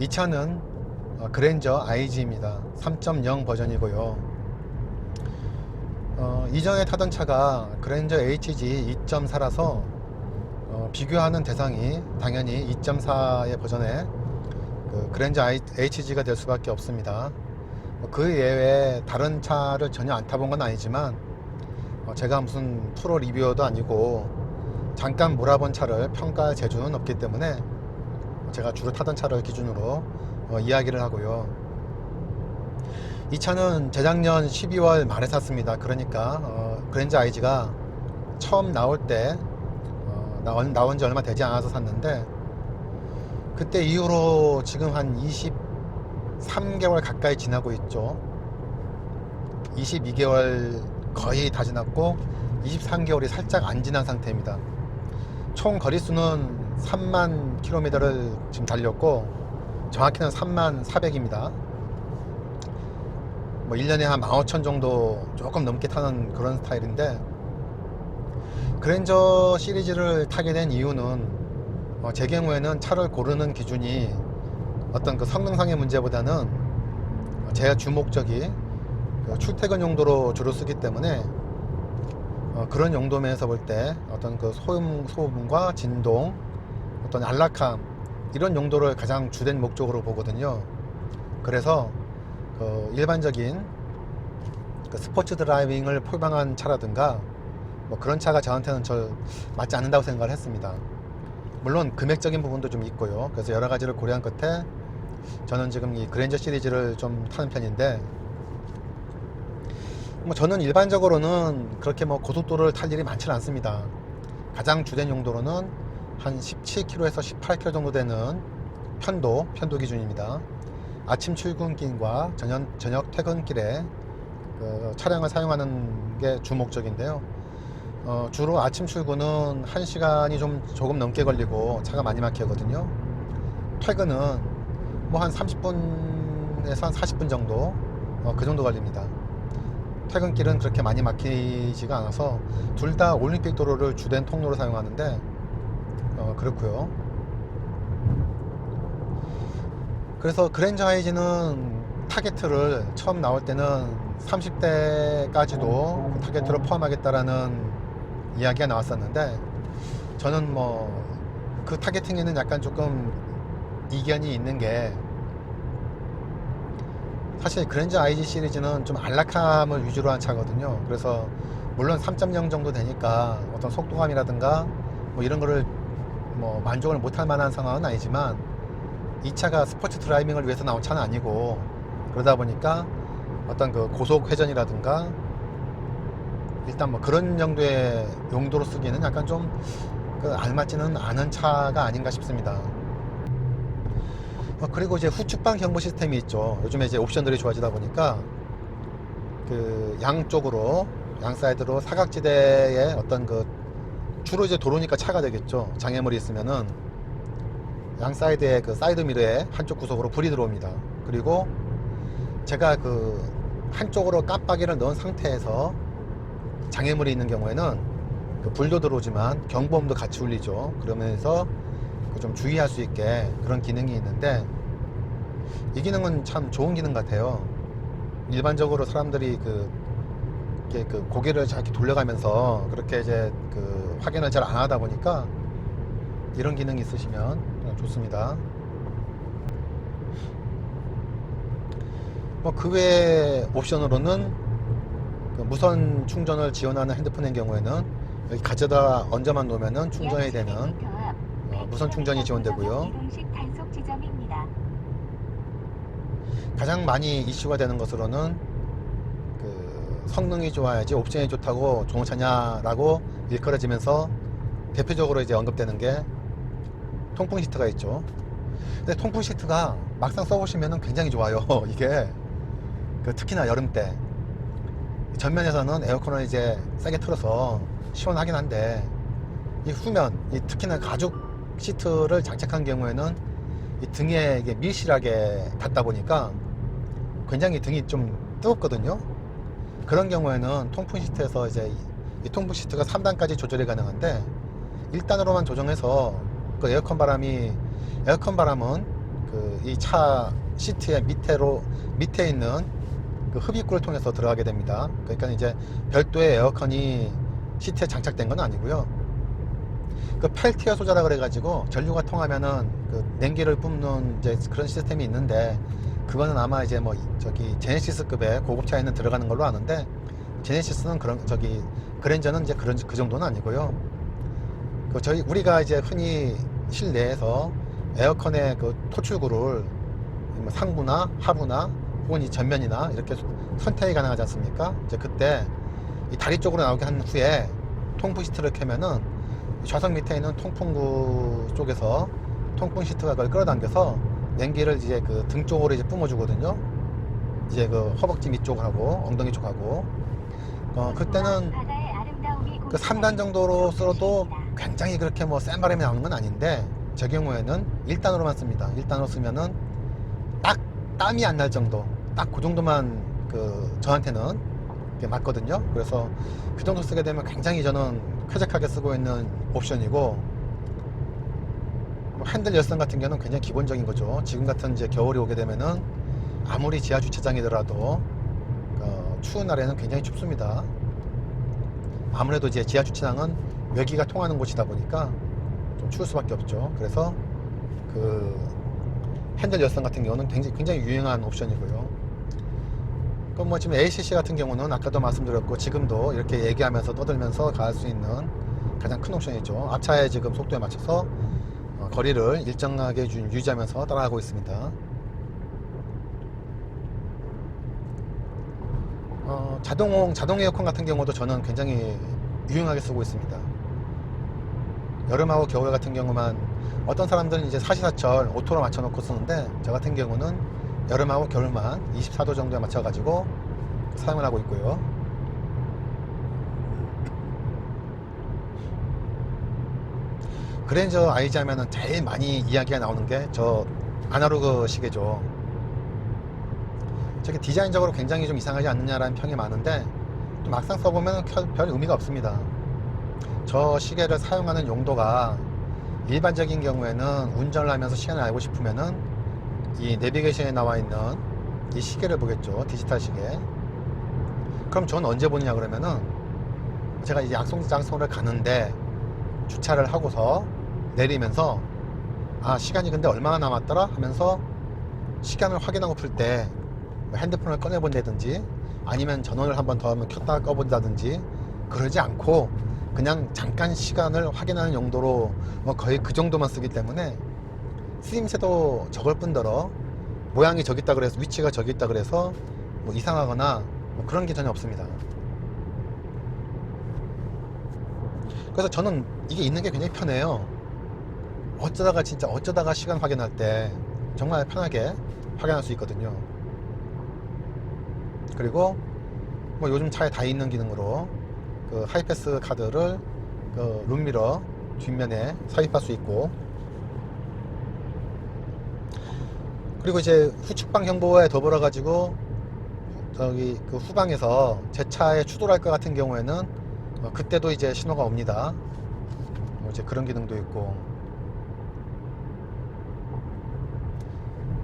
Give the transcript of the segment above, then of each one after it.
이 차는 그랜저 IG입니다. 3.0 버전이고요. 이전에 타던 차가 그랜저 HG 2.4라서 비교하는 대상이 당연히 2.4의 버전의 그 그랜저 HG가 될 수밖에 없습니다. 그 예외에 다른 차를 전혀 안 타본 건 아니지만 제가 무슨 프로 리뷰어도 아니고 잠깐 몰아본 차를 평가할 재주는 없기 때문에 제가 주로 타던 차를 기준으로 이야기를 하고요. 이 차는 재작년 12월 말에 샀습니다. 그러니까 그랜저 IG가 처음 나올 때 나온 지 얼마 되지 않아서 샀는데, 그때 이후로 지금 한 23개월 가까이 지나고 있죠. 22개월 거의 다 지났고 23개월이 살짝 안 지난 상태입니다. 총 거리수는 3만 킬로미터를 지금 달렸고 정확히는 3만 400입니다. 뭐 1년에 한 15,000 정도 조금 넘게 타는 그런 스타일인데, 그랜저 시리즈를 타게 된 이유는 제 경우에는 차를 고르는 기준이 어떤 그 성능상의 문제보다는 제 주목적이 출퇴근 용도로 주로 쓰기 때문에 그런 용도면에서 볼 때 어떤 그 소음과 진동, 어떤 안락함, 이런 용도를 가장 주된 목적으로 보거든요. 그래서 일반적인 그 스포츠 드라이빙을 포장한 차라든가 뭐 그런 차가 저한테는 맞지 않는다고 생각을 했습니다. 물론 금액적인 부분도 좀 있고요. 그래서 여러 가지를 고려한 끝에 저는 지금 이 그랜저 시리즈를 좀 타는 편인데, 뭐 저는 일반적으로는 그렇게 뭐 고속도로를 탈 일이 많지는 않습니다. 가장 주된 용도로는 한 17km에서 18km 정도 되는 편도 기준입니다. 아침 출근길과 저녁 퇴근길에 그 차량을 사용하는 게 주 목적인데요. 주로 아침 출근은 1시간이 조금 넘게 걸리고 차가 많이 막히거든요. 퇴근은 뭐 한 30분에서 한 40분 정도, 그 정도 걸립니다. 퇴근길은 그렇게 많이 막히지가 않아서 둘 다 올림픽 도로를 주된 통로로 사용하는데 그렇고요. 그래서 그랜저 IG는 타겟을 처음 나올 때는 30대까지도 타겟으로 포함하겠다라는 이야기가 나왔었는데, 저는 뭐 그 타겟팅에는 약간 조금 이견이 있는 게, 사실 그랜저 IG 시리즈는 좀 안락함을 위주로 한 차거든요. 그래서 물론 3.0 정도 되니까 어떤 속도감이라든가 뭐 이런 거를 뭐 만족을 못할 만한 상황은 아니지만, 이 차가 스포츠 드라이빙을 위해서 나온 차는 아니고, 그러다 보니까 어떤 그 고속 회전이라든가 일단 뭐 그런 정도의 용도로 쓰기에는 약간 좀 알맞지는 않은 차가 아닌가 싶습니다. 그리고 이제 후측방 경보 시스템이 있죠. 요즘에 이제 옵션들이 좋아지다 보니까 그 양쪽으로, 양 사이드로 사각지대에 어떤 그, 주로 이제 도로니까 차가 되겠죠. 장애물이 있으면은 양 사이드에 그 사이드 미러에 한쪽 구석으로 불이 들어옵니다. 그리고 제가 그 한쪽으로 깜빡이를 넣은 상태에서 장애물이 있는 경우에는 그 불도 들어오지만 경보음도 같이 울리죠. 그러면서 좀 주의할 수 있게 그런 기능이 있는데, 이 기능은 참 좋은 기능 같아요. 일반적으로 사람들이 이렇게 고개를 잘 이렇게 돌려가면서 그렇게 이제 그 확인을 잘 안 하다 보니까 이런 기능이 있으시면 좋습니다. 뭐 그 외에 옵션으로는 그 무선 충전을 지원하는 핸드폰인 경우에는 여기 가져다 얹어만 놓으면은 충전이 되는 무선 충전이 지원되고요. 가장 많이 이슈가 되는 것으로는 그 성능이 좋아야지 옵션이 좋다고 좋은 차냐라고 일컬어지면서 대표적으로 이제 언급되는 게 통풍 시트가 있죠. 근데 통풍 시트가 막상 써보시면 굉장히 좋아요. 이게 특히나 여름 때 전면에서는 에어컨을 이제 세게 틀어서 시원하긴 한데, 이 후면, 특히나 가죽 시트를 장착한 경우에는 이 등에 이게 밀실하게 닿다 보니까 굉장히 등이 좀 뜨겁거든요. 그런 경우에는 통풍 시트에서 이제 이 통풍 시트가 3단까지 조절이 가능한데, 1단으로만 조정해서 그 에어컨 바람은 그 이 차 시트의 밑에 있는 그 흡입구를 통해서 들어가게 됩니다. 그러니까 이제 별도의 에어컨이 시트에 장착된 건 아니고요. 그 펠티어 소재라 그래가지고 전류가 통하면은 그 냉기를 뿜는 이제 그런 시스템이 있는데, 그거는 아마 이제 뭐 저기 제네시스급의 고급차에는 들어가는 걸로 아는데, 제네시스는 그런 저기 그랜저는 이제 그런 그 정도는 아니고요. 그 우리가 이제 흔히 실내에서 에어컨의 그 토출구를 뭐 상부나 하부나 혹은 이 전면이나 이렇게 선택이 가능하지 않습니까? 이제 그때 이 다리 쪽으로 나오게 한 후에 통풍 시트를 켜면은 좌석 밑에 있는 통풍구 쪽에서 통풍 시트가 그걸 끌어당겨서 냉기를 이제 그 등 쪽으로 이제 뿜어주거든요. 이제 그 허벅지 밑쪽하고 엉덩이 쪽하고. 그때는 그 3단 정도로 써도 굉장히 그렇게 뭐 센 바람이 나오는 건 아닌데, 제 경우에는 1단으로만 씁니다. 1단으로 쓰면은 딱 땀이 안 날 정도, 딱 그 정도만 그 저한테는 맞거든요. 그래서 그 정도 쓰게 되면 굉장히 저는 쾌적하게 쓰고 있는 옵션이고, 뭐 핸들 열선 같은 경우는 굉장히 기본적인 거죠. 지금 같은 이제 겨울이 오게 되면은 아무리 지하 주차장이더라도 추운 날에는 굉장히 춥습니다. 아무래도 이제 지하 주차장은 외기가 통하는 곳이다 보니까 좀 추울 수밖에 없죠. 그래서 그 핸들 열선 같은 경우는 굉장히 유용한 옵션이고요. 그럼 뭐 지금 ACC 같은 경우는 아까도 말씀드렸고 지금도 이렇게 얘기하면서 떠들면서 갈 수 있는 가장 큰 옵션이죠. 앞차의 지금 속도에 맞춰서 거리를 일정하게 유지하면서 따라가고 있습니다. 자동 에어컨 같은 경우도 저는 굉장히 유용하게 쓰고 있습니다. 여름하고 겨울 같은 경우만, 어떤 사람들은 이제 사시사철 오토로 맞춰놓고 쓰는데, 저 같은 경우는 여름하고 겨울만 24도 정도에 맞춰가지고 사용을 하고 있고요. 그랜저 IG 하면은 제일 많이 이야기가 나오는 게 저 아날로그 시계죠. 저게 디자인적으로 굉장히 좀 이상하지 않느냐라는 평이 많은데, 또 막상 써보면 별 의미가 없습니다. 저 시계를 사용하는 용도가 일반적인 경우에는 운전을 하면서 시간을 알고 싶으면은 이 내비게이션에 나와 있는 이 시계를 보겠죠. 디지털 시계. 그럼 저는 언제 보느냐 그러면은, 제가 이제 약속 장소를 가는데 주차를 하고서 내리면서 시간이 근데 얼마나 남았더라 하면서 시간을 확인하고 풀 때 핸드폰을 꺼내 본다든지, 아니면 전원을 한번 더 하면 켰다가 꺼본다든지, 그러지 않고 그냥 잠깐 시간을 확인하는 용도로 뭐 거의 그 정도만 쓰기 때문에 쓰임새도 적을 뿐더러 모양이 저기 있다 그래서, 위치가 저기 있다 그래서 뭐 이상하거나 뭐 그런 게 전혀 없습니다. 그래서 저는 이게 있는 게 굉장히 편해요. 어쩌다가 시간 확인할 때 정말 편하게 확인할 수 있거든요. 그리고 뭐 요즘 차에 다 있는 기능으로 그 하이패스 카드를 그 룸미러 뒷면에 삽입할 수 있고, 그리고 이제 후측방 경보에 더불어 가지고 저기 그 후방에서 제 차에 추돌할 것 같은 경우에는 그때도 이제 신호가 옵니다. 이제 그런 기능도 있고,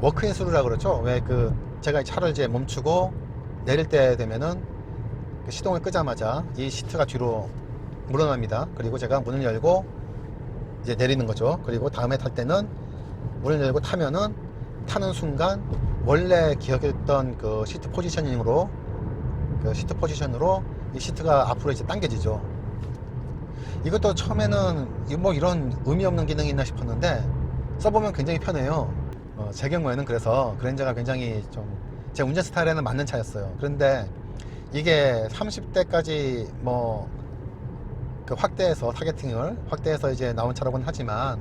워크인 스루라 그러죠. 왜 그 제가 차를 이제 멈추고 내릴 때 되면은 그 시동을 끄자마자 이 시트가 뒤로 물러납니다. 그리고 제가 문을 열고 이제 내리는 거죠. 그리고 다음에 탈 때는 문을 열고 타면은 타는 순간 원래 기억했던 그 시트 포지션으로 이 시트가 앞으로 이제 당겨지죠. 이것도 처음에는 뭐 이런 의미 없는 기능이 있나 싶었는데 써보면 굉장히 편해요. 제 경우에는 그래서 그랜저가 굉장히 좀 제 운전 스타일에는 맞는 차였어요. 그런데 이게 30대까지 뭐 그 타겟팅을 확대해서 이제 나온 차라고는 하지만,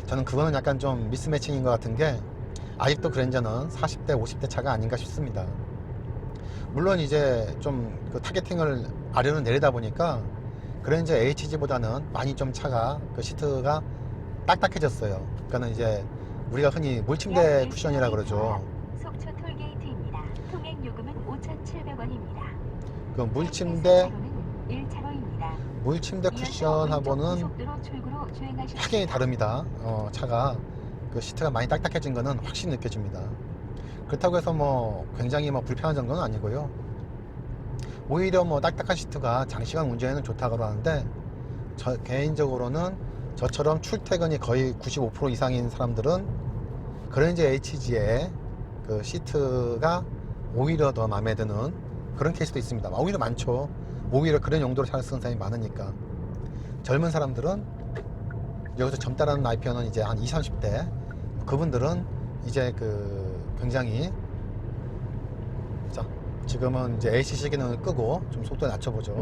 저는 그거는 약간 좀 미스매칭인 것 같은 게, 아직도 그랜저는 40대 50대 차가 아닌가 싶습니다. 물론 이제 좀 그 타겟팅을 아래로 내리다 보니까 그랜저 HG보다는 많이 좀 차가 그 시트가 딱딱해졌어요. 그러니까는 이제 우리가 흔히 물침대 쿠션이라 그러죠. 속초 톨게이트입니다. 통행 요금은 5,700원입니다. 그 물침대 쿠션하고는 확연히 다릅니다. 차가 그 시트가 많이 딱딱해진 거는 확실히 느껴집니다. 그렇다고 해서 뭐 굉장히 뭐 불편한 정도는 아니고요. 오히려 뭐 딱딱한 시트가 장시간 운전에는 좋다고 하는데, 저 개인적으로는 저처럼 출퇴근이 거의 95% 이상인 사람들은 그랜저 HG의 그 시트가 오히려 더 마음에 드는 그런 케이스도 있습니다. 오히려 많죠. 오히려 그런 용도로 잘 쓰는 사람이 많으니까. 젊은 사람들은, 여기서 젊다라는 나이 표현은 이제 한 20, 30대, 그분들은 이제 그 굉장히, 자, 지금은 이제 AC 기능을 끄고 좀 속도 낮춰보죠.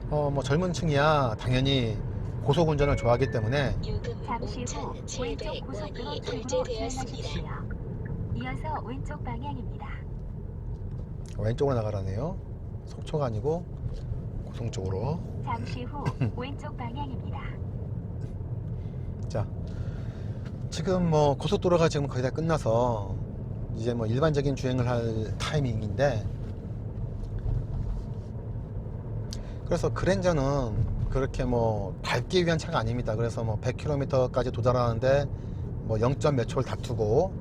뭐 젊은 층이야 당연히 고속 운전을 좋아하기 때문에 잠시 후 왼쪽 고속도로 출구로 주행하십시오. 이어서 왼쪽 방향입니다. 왼쪽으로 나가라네요. 속초가 아니고 고성 쪽으로. 잠시 후 왼쪽 방향입니다. 자, 지금 뭐 고속도로가 지금 거의 다 끝나서 이제 뭐 일반적인 주행을 할 타이밍인데, 그래서 그랜저는 그렇게 뭐 밟기 위한 차가 아닙니다. 그래서 뭐 100km까지 도달하는데 뭐 0. 몇 초를 다투고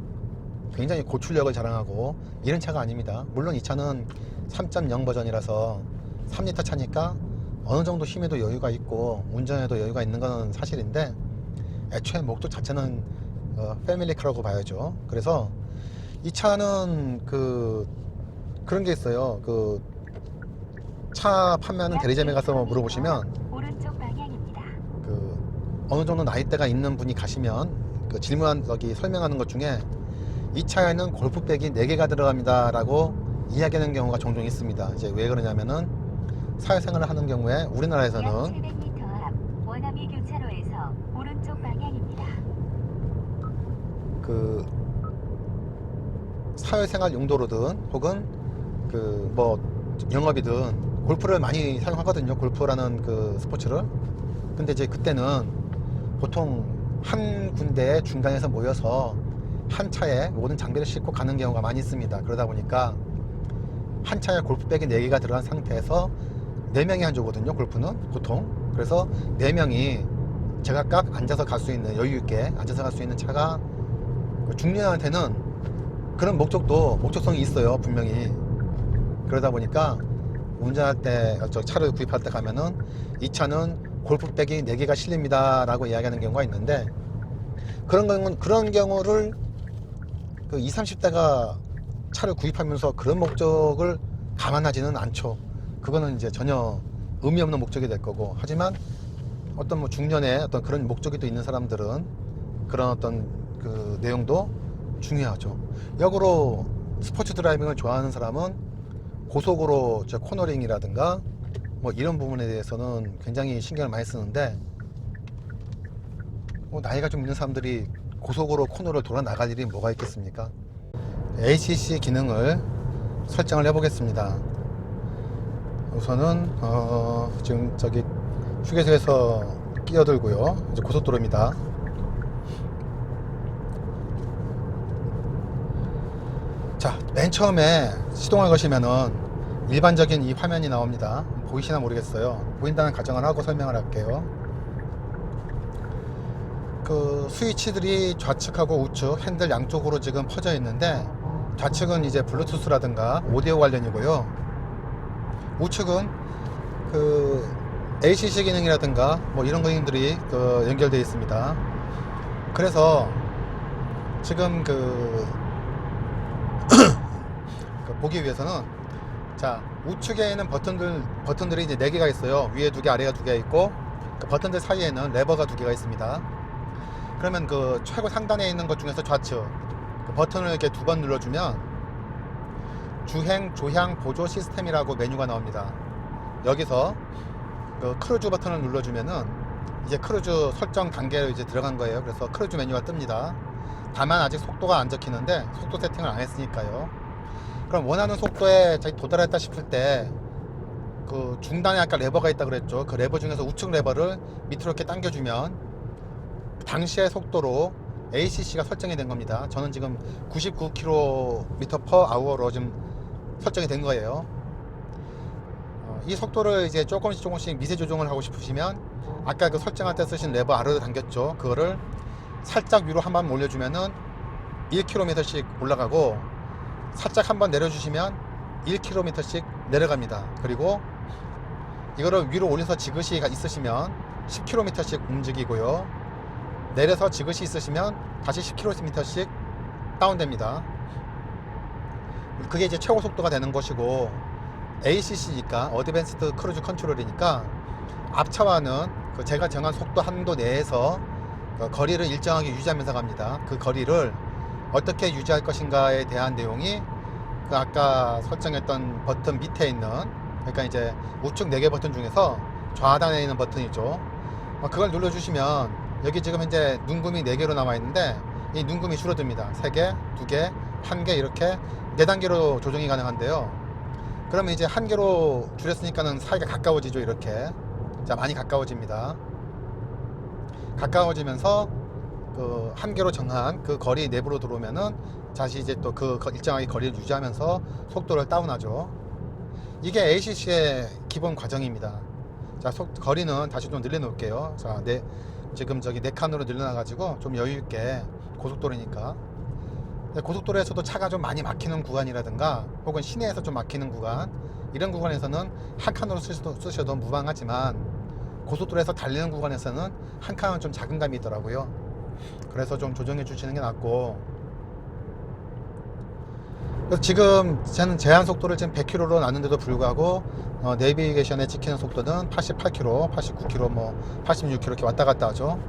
굉장히 고출력을 자랑하고 이런 차가 아닙니다. 물론 이 차는 3.0 버전이라서 3리터 차니까 어느 정도 힘에도 여유가 있고 운전에도 여유가 있는 건 사실인데, 애초에 목적 자체는 패밀리카라고 봐야죠. 그래서 이 차는 그런 게 있어요. 그 차 판매하는 대리점에 가서 물어보시면 오른쪽 방향입니다. 그 어느 정도 나이대가 있는 분이 가시면 그 질문한 저기 설명하는 것 중에 이 차에는 골프백이 4개가 들어갑니다 라고 이야기하는 경우가 종종 있습니다. 이제 왜 그러냐면은 사회생활을 하는 경우에 약 우리나라에서는 700m 앞 원암이 교차로에서 오른쪽 방향입니다. 그 사회생활 용도로든 혹은 그 뭐 영업이든 골프를 많이 사용하거든요. 골프라는 그 스포츠를. 근데 이제 그때는 보통 한 군데에 중간에서 모여서 한 차에 모든 장비를 싣고 가는 경우가 많이 있습니다. 그러다 보니까 한 차에 골프백이 4개가 들어간 상태에서 4명이 한 조거든요. 골프는 보통. 그래서 4명이 제각각 앉아서 갈 수 있는, 여유 있게 앉아서 갈 수 있는 차가 중년한테는 그런 목적성이 있어요. 분명히. 그러다 보니까 운전할 때, 저 차를 구입할 때 가면은 이 차는 골프백이 4개가 실립니다 라고 이야기하는 경우가 있는데, 그런 경우를 그 20, 30대가 차를 구입하면서 그런 목적을 감안하지는 않죠. 그거는 이제 전혀 의미 없는 목적이 될 거고, 하지만 어떤 뭐 중년에 어떤 그런 목적이 또 있는 사람들은 그런 어떤 그 내용도 중요하죠. 역으로 스포츠 드라이빙을 좋아하는 사람은 고속으로 저 코너링이라든가 뭐 이런 부분에 대해서는 굉장히 신경을 많이 쓰는데, 뭐 나이가 좀 있는 사람들이 고속으로 코너를 돌아 나갈 일이 뭐가 있겠습니까? ACC 기능을 설정을 해 보겠습니다. 우선은 지금 저기 휴게소에서 끼어들고요. 이제 고속도로입니다. 자, 맨 처음에 시동을 거시면은 일반적인 이 화면이 나옵니다. 보이시나 모르겠어요. 보인다는 가정을 하고 설명을 할게요. 그 스위치들이 좌측하고 우측 핸들 양쪽으로 지금 퍼져 있는데, 좌측은 이제 블루투스라든가 오디오 관련이고요. 우측은 그 ACC 기능이라든가 뭐 이런 기능들이 그 연결되어 있습니다. 그래서 지금 보기 위해서는, 자, 우측에 있는 버튼들이 이제 4개가 있어요. 위에 2개, 아래가 2개 있고, 그 버튼들 사이에는 레버가 2개가 있습니다. 그러면 그 최고 상단에 있는 것 중에서 좌측 그 버튼을 이렇게 2번 눌러주면 주행, 조향, 보조 시스템이라고 메뉴가 나옵니다. 여기서 그 크루즈 버튼을 눌러주면은 이제 크루즈 설정 단계로 이제 들어간 거예요. 그래서 크루즈 메뉴가 뜹니다. 다만 아직 속도가 안 적히는데 속도 세팅을 안 했으니까요. 그럼 원하는 속도에 도달했다 싶을 때 그 중단에 아까 레버가 있다 그랬죠. 그 레버 중에서 우측 레버를 밑으로 이렇게 당겨주면 당시의 속도로 ACC가 설정이 된 겁니다. 저는 지금 99km/h로 지금 설정이 된 거예요. 이 속도를 이제 조금씩 미세 조정을 하고 싶으시면 아까 그 설정할 때 쓰신 레버 아래로 당겼죠. 그거를 살짝 위로 한 번 올려주면은 1km씩 올라가고, 살짝 한 번 내려주시면 1km씩 내려갑니다. 그리고 이거를 위로 올려서 지그시 있으시면 10km씩 움직이고요. 내려서 지그시 있으시면 다시 10km씩 다운됩니다. 그게 이제 최고 속도가 되는 것이고, ACC니까 어드밴스드 크루즈 컨트롤이니까 앞차와는 그 제가 정한 속도 한도 내에서 그 거리를 일정하게 유지하면서 갑니다. 그 거리를 어떻게 유지할 것인가에 대한 내용이 그 아까 설정했던 버튼 밑에 있는, 그러니까 이제 우측 4개 버튼 중에서 좌하단에 있는 버튼이죠. 그걸 눌러주시면 여기 지금 현재 눈금이 4개로 남아 있는데 이 눈금이 줄어듭니다. 3개, 2개, 1개 이렇게 4단계로 조정이 가능한데요. 그러면 이제 1개로 줄였으니까는 사이가 가까워지죠. 이렇게 자, 많이 가까워집니다. 가까워지면서 그 1개로 정한 그 거리 내부로 들어오면은 다시 이제 또 그 일정하게 거리를 유지하면서 속도를 다운하죠. 이게 ACC의 기본 과정입니다. 자, 거리는 다시 좀 늘려 놓을게요. 자, 지금 저기 4칸으로 늘려놔 가지고 좀 여유 있게, 고속도로니까. 고속도로에서도 차가 좀 많이 막히는 구간이라든가 혹은 시내에서 좀 막히는 구간, 이런 구간에서는 한 칸으로 쓰셔도 무방하지만 고속도로에서 달리는 구간에서는 한 칸은 좀 작은 감이 있더라고요. 그래서 좀 조정해 주시는 게 낫고, 그래서 지금 저는 제한 속도를 지금 100km로 놨는데도 불구하고 내비게이션에 찍히는 속도는 88km, 89km, 뭐 86km 이렇게 왔다 갔다 하죠.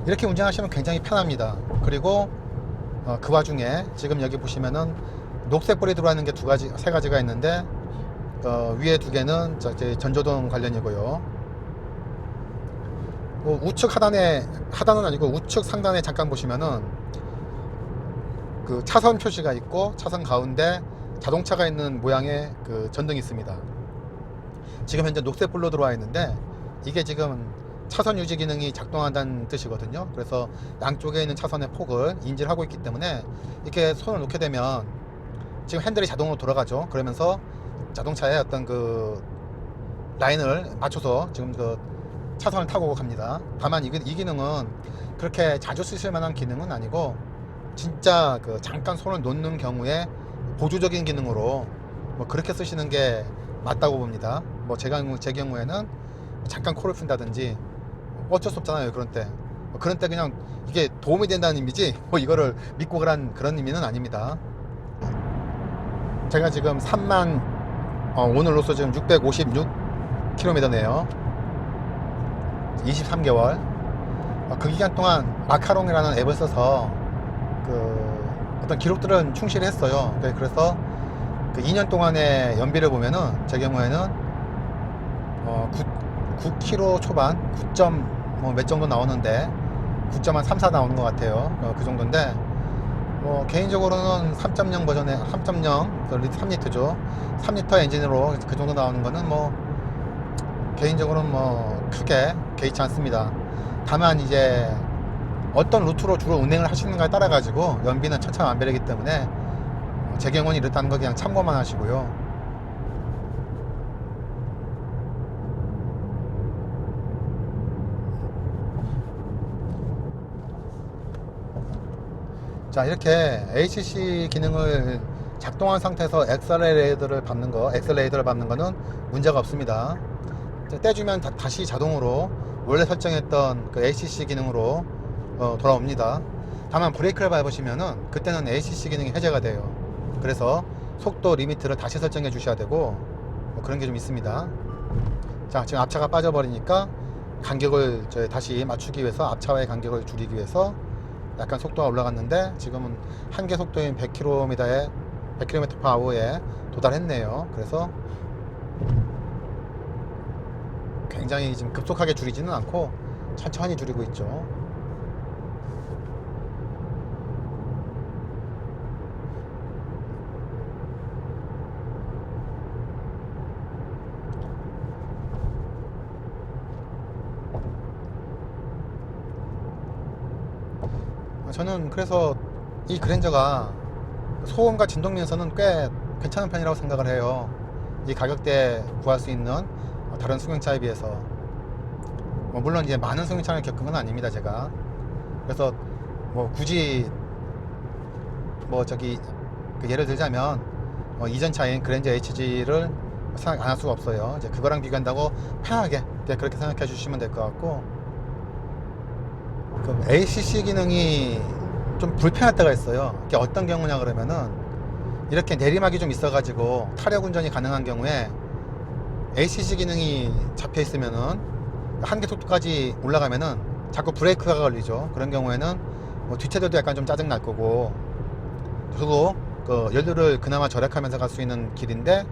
이렇게 운전하시면 굉장히 편합니다. 그리고 그 와중에 지금 여기 보시면은 녹색불이 들어와 있는 게 세 가지가 있는데 위에 2개는 전조등 관련이고요. 우측 하단은 아니고 우측 상단에 잠깐 보시면은 그 차선 표시가 있고 차선 가운데 자동차가 있는 모양의 그 전등이 있습니다. 지금 현재 녹색불로 들어와 있는데 이게 지금 차선 유지 기능이 작동한다는 뜻이거든요. 그래서 양쪽에 있는 차선의 폭을 인지를 하고 있기 때문에 이렇게 손을 놓게 되면 지금 핸들이 자동으로 돌아가죠. 그러면서 자동차의 어떤 그 라인을 맞춰서 지금 그 차선을 타고 갑니다. 다만 이 기능은 그렇게 자주 쓰실 만한 기능은 아니고, 진짜 그 잠깐 손을 놓는 경우에 보조적인 기능으로 뭐 그렇게 쓰시는 게 맞다고 봅니다. 뭐 제 경우에는 잠깐 코를 푼다든지 어쩔 수 없잖아요. 그런 때 그냥 이게 도움이 된다는 의미지 뭐 이거를 믿고 그런 의미는 아닙니다. 제가 지금 오늘로서 지금 656km네요 23개월. 그 기간 동안 마카롱이라는 앱을 써서 그 어떤 기록들은 충실히 했어요. 그래서 그 2년 동안의 연비를 보면은 제 경우에는 9km 초반 9점 뭐 몇 정도 나오는데 9점 한 3, 4 나오는 것 같아요. 그 정도인데 뭐 개인적으로는 3.0 버전의 3.0 3리터죠. 3리터 엔진으로 그 정도 나오는 거는 뭐 개인적으로는 뭐 크게 개의치 않습니다. 다만 이제 어떤 루트로 주로 운행을 하시는가에 따라 가지고 연비는 천차만별이기 때문에 제 경우는 이렇다는 거 그냥 참고만 하시고요. 자, 이렇게 ACC 기능을 작동한 상태에서 엑셀레이터를 밟는 거는 문제가 없습니다. 떼주면 다시 자동으로 원래 설정했던 그 ACC 기능으로 돌아옵니다. 다만 브레이크를 밟으시면은 그때는 ACC 기능이 해제가 돼요. 그래서 속도 리미트를 다시 설정해 주셔야 되고 뭐 그런 게 좀 있습니다. 자, 지금 앞차가 빠져버리니까 간격을 다시 맞추기 위해서, 앞차와의 간격을 줄이기 위해서 약간 속도가 올라갔는데 지금은 한계 속도인 100km/h에 도달했네요. 그래서 굉장히 지금 급속하게 줄이지는 않고 천천히 줄이고 있죠. 저는 그래서 이 그랜저가 소음과 진동 면에서는 꽤 괜찮은 편이라고 생각을 해요. 이 가격대에 구할 수 있는 다른 승용차에 비해서. 물론 이제 많은 승용차를 겪은 건 아닙니다, 제가. 그래서 뭐 굳이 뭐 저기 그 예를 들자면 이전 차인 그랜저 HG를 생각 안 할 수가 없어요. 이제 그거랑 비교한다고 편하게 그렇게 생각해 주시면 될 것 같고, 그 ACC 기능이 좀 불편할 때가 있어요. 이게 어떤 경우냐 그러면은 이렇게 내리막이 좀 있어가지고 타력 운전이 가능한 경우에 ACC 기능이 잡혀 있으면은 한계 속도까지 올라가면은 자꾸 브레이크가 걸리죠. 그런 경우에는 뭐 뒷차들도 약간 좀 짜증 날 거고, 저도 그 연료를 그나마 절약하면서 갈 수 있는 길인데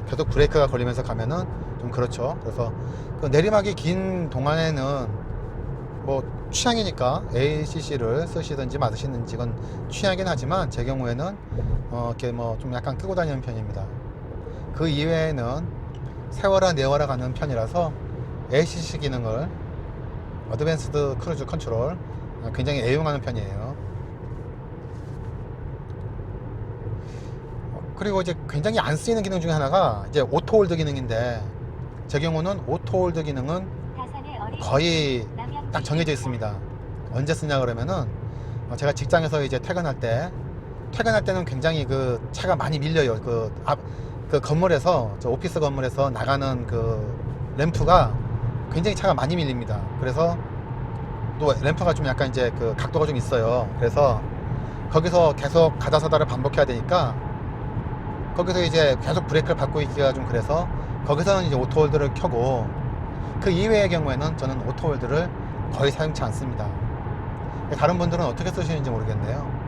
계속 브레이크가 걸리면서 가면은 좀 그렇죠. 그래서 그 내리막이 긴 동안에는 뭐 취향이니까 ACC를 쓰시든지 맞으시는지 건 취향이긴 하지만 제 경우에는 이렇게 뭐 좀 약간 끄고 다니는 편입니다. 그 이외에는 세워라 내워라 가는 편이라서 ACC 기능을 어드밴스드 크루즈 컨트롤 굉장히 애용하는 편이에요. 그리고 이제 굉장히 안 쓰이는 기능 중에 하나가 이제 오토홀드 기능인데, 제 경우는 오토홀드 기능은 거의 딱 정해져 있습니다. 언제 쓰냐 그러면은 제가 직장에서 이제 퇴근할 때는 굉장히 그 차가 많이 밀려요. 그 건물에서, 저 오피스 건물에서 나가는 그 램프가 굉장히 차가 많이 밀립니다. 그래서 또 램프가 좀 약간 이제 그 각도가 좀 있어요. 그래서 거기서 계속 가다 서다를 반복해야 되니까 거기서 이제 계속 브레이크를 밟고 있기가 좀 그래서 거기서는 이제 오토홀드를 켜고, 그 이외의 경우에는 저는 오토홀드를 거의 사용치 않습니다. 다른 분들은 어떻게 쓰시는지 모르겠네요.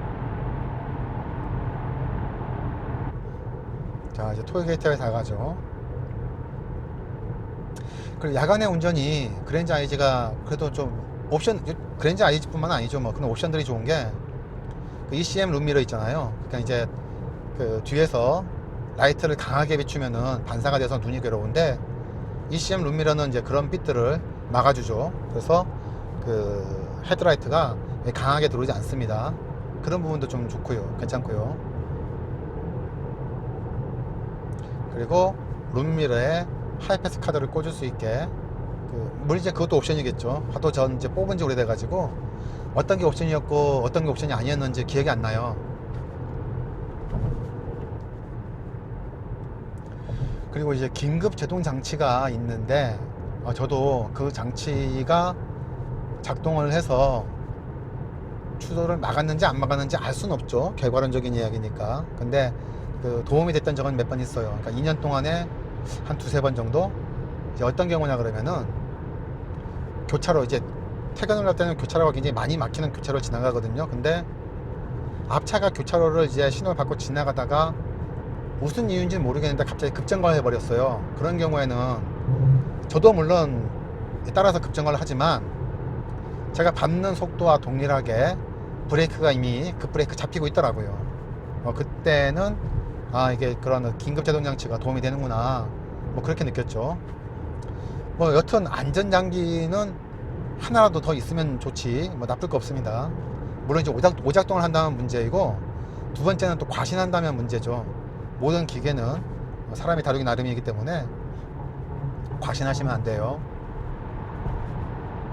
자, 이제 톨게이트에 다 가죠. 그리고 야간의 운전이 그랜저 IG가 그래도 좀 그랜저 IG뿐만 아니죠. 뭐 그런 옵션들이 좋은 게 그 ECM 룸미러 있잖아요. 그러니까 이제 그 뒤에서 라이트를 강하게 비추면은 반사가 돼서 눈이 괴로운데, ECM 룸미러는 이제 그런 빛들을 막아주죠. 그래서 그 헤드라이트가 강하게 들어오지 않습니다. 그런 부분도 좀 좋고요, 괜찮고요. 그리고 룸미러에 하이패스 카드를 꽂을 수 있게, 물론 이제 그것도 옵션이겠죠. 하도 전 이제 뽑은 지 오래돼가지고 어떤 게 옵션이었고 어떤 게 옵션이 아니었는지 기억이 안 나요. 그리고 이제 긴급 제동 장치가 있는데, 저도 그 장치가 작동을 해서 추돌을 막았는지 안 막았는지 알 수는 없죠. 결과론적인 이야기니까. 근데 그 도움이 됐던 적은 몇 번 있어요. 그러니까 2년 동안에 한 두세 번 정도. 이제 어떤 경우냐 그러면은 교차로, 이제 퇴근을 할 때는 교차로가 굉장히 많이 막히는 교차로 지나가거든요. 근데 앞차가 교차로를 이제 신호를 받고 지나가다가 무슨 이유인지 모르겠는데 갑자기 급정거를 해버렸어요. 그런 경우에는 저도 물론 따라서 급정거를 하지만 제가 밟는 속도와 동일하게 브레이크가 이미 급브레이크 잡히고 있더라고요. 그때는 이게 그런 긴급 제동 장치가 도움이 되는구나, 뭐 그렇게 느꼈죠. 뭐 여튼 안전장비는 하나라도 더 있으면 좋지 뭐 나쁠 거 없습니다. 물론 이제 오작동을 한다면 문제이고, 두 번째는 또 과신한다면 문제죠. 모든 기계는 사람이 다루기 나름이기 때문에 과신하시면 안 돼요.